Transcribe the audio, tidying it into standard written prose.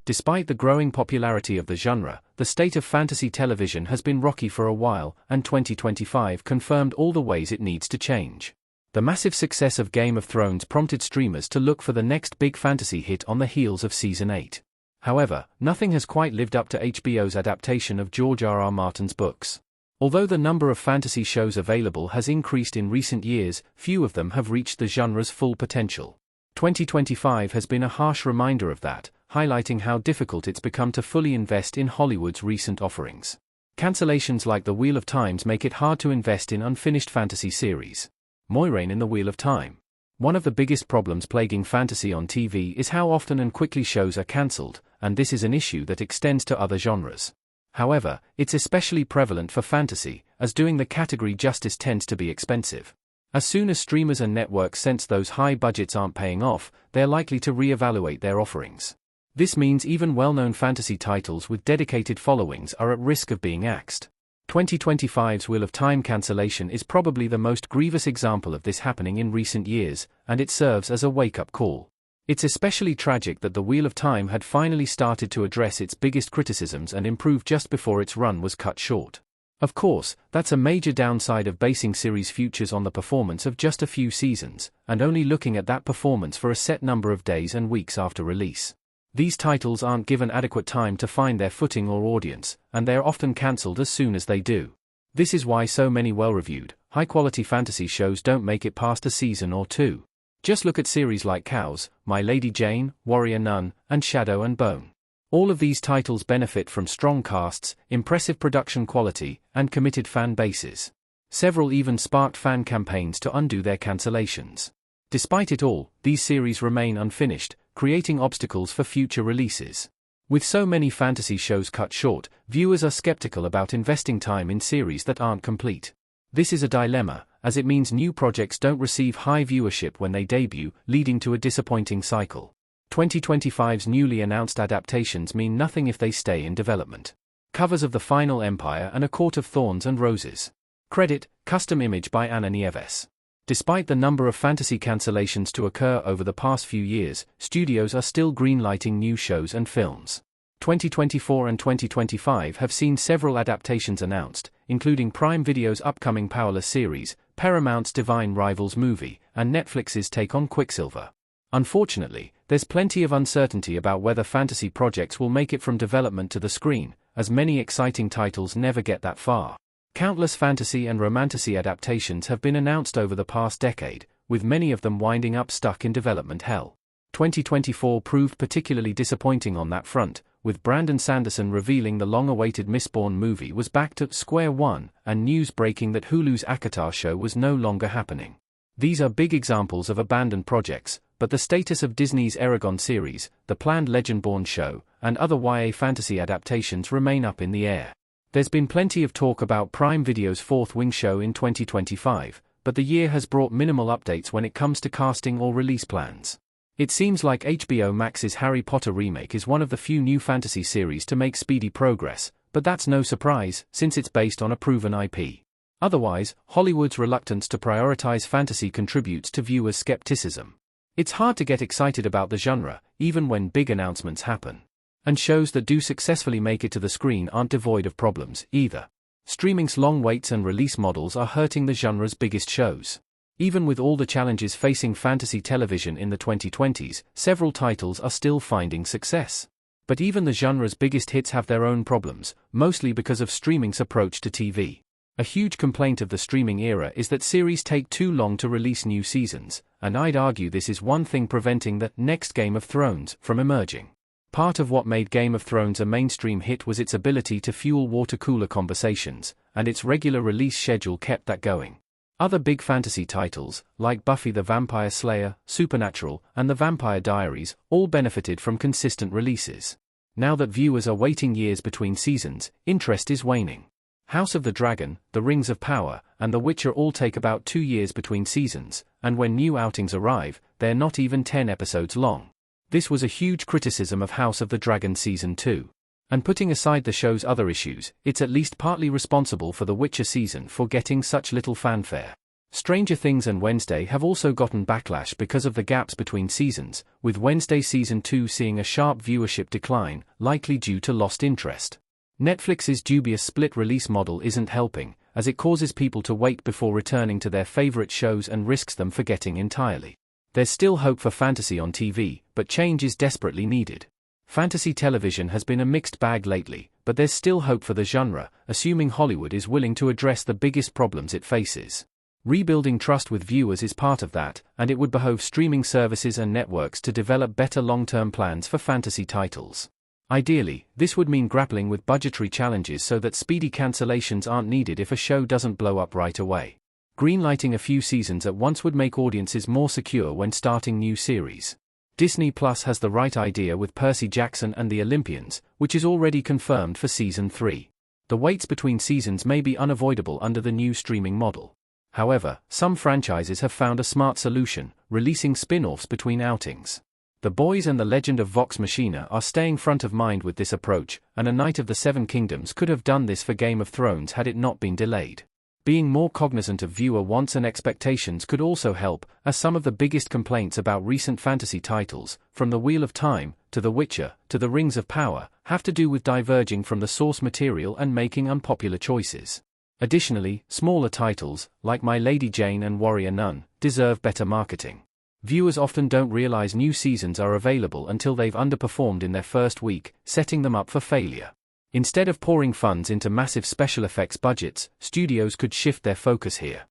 Despite the growing popularity of the genre, the state of fantasy television has been rocky for a while, and 2025 confirmed all the ways it needs to change. The massive success of Game of Thrones prompted streamers to look for the next big fantasy hit on the heels of Season 8. However, nothing has quite lived up to HBO's adaptation of George R.R. Martin's books. Although the number of fantasy shows available has increased in recent years, few of them have reached the genre's full potential. 2025 has been a harsh reminder of that, highlighting how difficult it's become to fully invest in Hollywood's recent offerings. Cancellations like The Wheel of Time make it hard to invest in unfinished fantasy series. Moiraine in The Wheel of Time. One of the biggest problems plaguing fantasy on TV is how often and quickly shows are cancelled, and this is an issue that extends to other genres. However, it's especially prevalent for fantasy, as doing the category justice tends to be expensive. As soon as streamers and networks sense those high budgets aren't paying off, they're likely to re-evaluate their offerings. This means even well-known fantasy titles with dedicated followings are at risk of being axed. 2025's Wheel of Time cancellation is probably the most grievous example of this happening in recent years, and it serves as a wake-up call. It's especially tragic that The Wheel of Time had finally started to address its biggest criticisms and improve just before its run was cut short. Of course, that's a major downside of basing series futures on the performance of just a few seasons, and only looking at that performance for a set number of days and weeks after release. These titles aren't given adequate time to find their footing or audience, and they're often cancelled as soon as they do. This is why so many well-reviewed, high-quality fantasy shows don't make it past a season or two. Just look at series like Cows, My Lady Jane, Warrior Nun, and Shadow and Bone. All of these titles benefit from strong casts, impressive production quality, and committed fan bases. Several even sparked fan campaigns to undo their cancellations. Despite it all, these series remain unfinished, creating obstacles for future releases. With so many fantasy shows cut short, viewers are skeptical about investing time in series that aren't complete. This is a dilemma, as it means new projects don't receive high viewership when they debut, leading to a disappointing cycle. 2025's newly announced adaptations mean nothing if they stay in development. Covers of The Final Empire and A Court of Thorns and Roses. Credit, custom image by Anna Nieves. Despite the number of fantasy cancellations to occur over the past few years, studios are still greenlighting new shows and films. 2024 and 2025 have seen several adaptations announced, including Prime Video's upcoming Powerless series, Paramount's Divine Rivals movie, and Netflix's take on Quicksilver. Unfortunately, there's plenty of uncertainty about whether fantasy projects will make it from development to the screen, as many exciting titles never get that far. Countless fantasy and romantasy adaptations have been announced over the past decade, with many of them winding up stuck in development hell. 2024 proved particularly disappointing on that front, with Brandon Sanderson revealing the long-awaited Mistborn movie was back to square one, and news breaking that Hulu's ACOTAR show was no longer happening. These are big examples of abandoned projects, but the status of Disney's Eragon series, the planned Legendborn show, and other YA fantasy adaptations remain up in the air. There's been plenty of talk about Prime Video's Fourth Wing show in 2025, but the year has brought minimal updates when it comes to casting or release plans. It seems like HBO Max's Harry Potter remake is one of the few new fantasy series to make speedy progress, but that's no surprise, since it's based on a proven IP. Otherwise, Hollywood's reluctance to prioritize fantasy contributes to viewers' skepticism. It's hard to get excited about the genre, even when big announcements happen. And shows that do successfully make it to the screen aren't devoid of problems, either. Streaming's long waits and release models are hurting the genre's biggest shows. Even with all the challenges facing fantasy television in the 2020s, several titles are still finding success. But even the genre's biggest hits have their own problems, mostly because of streaming's approach to TV. A huge complaint of the streaming era is that series take too long to release new seasons, and I'd argue this is one thing preventing the next Game of Thrones from emerging. Part of what made Game of Thrones a mainstream hit was its ability to fuel water-cooler conversations, and its regular release schedule kept that going. Other big fantasy titles, like Buffy the Vampire Slayer, Supernatural, and The Vampire Diaries, all benefited from consistent releases. Now that viewers are waiting years between seasons, interest is waning. House of the Dragon, The Rings of Power, and The Witcher all take about 2 years between seasons, and when new outings arrive, they're not even 10 episodes long. This was a huge criticism of House of the Dragon Season 2. And putting aside the show's other issues, it's at least partly responsible for The Witcher season for getting such little fanfare. Stranger Things and Wednesday have also gotten backlash because of the gaps between seasons, with Wednesday Season 2 seeing a sharp viewership decline, likely due to lost interest. Netflix's dubious split-release model isn't helping, as it causes people to wait before returning to their favorite shows and risks them forgetting entirely. There's still hope for fantasy on TV, but change is desperately needed. Fantasy television has been a mixed bag lately, but there's still hope for the genre, assuming Hollywood is willing to address the biggest problems it faces. Rebuilding trust with viewers is part of that, and it would behoove streaming services and networks to develop better long-term plans for fantasy titles. Ideally, this would mean grappling with budgetary challenges so that speedy cancellations aren't needed if a show doesn't blow up right away. Greenlighting a few seasons at once would make audiences more secure when starting new series. Disney Plus has the right idea with Percy Jackson and the Olympians, which is already confirmed for Season 3. The waits between seasons may be unavoidable under the new streaming model. However, some franchises have found a smart solution, releasing spin-offs between outings. The Boys and the Legend of Vox Machina are staying front of mind with this approach, and A Knight of the Seven Kingdoms could have done this for Game of Thrones had it not been delayed. Being more cognizant of viewer wants and expectations could also help, as some of the biggest complaints about recent fantasy titles, from The Wheel of Time, to The Witcher, to The Rings of Power, have to do with diverging from the source material and making unpopular choices. Additionally, smaller titles, like My Lady Jane and Warrior Nun, deserve better marketing. Viewers often don't realize new seasons are available until they've underperformed in their first week, setting them up for failure. Instead of pouring funds into massive special effects budgets, studios could shift their focus here.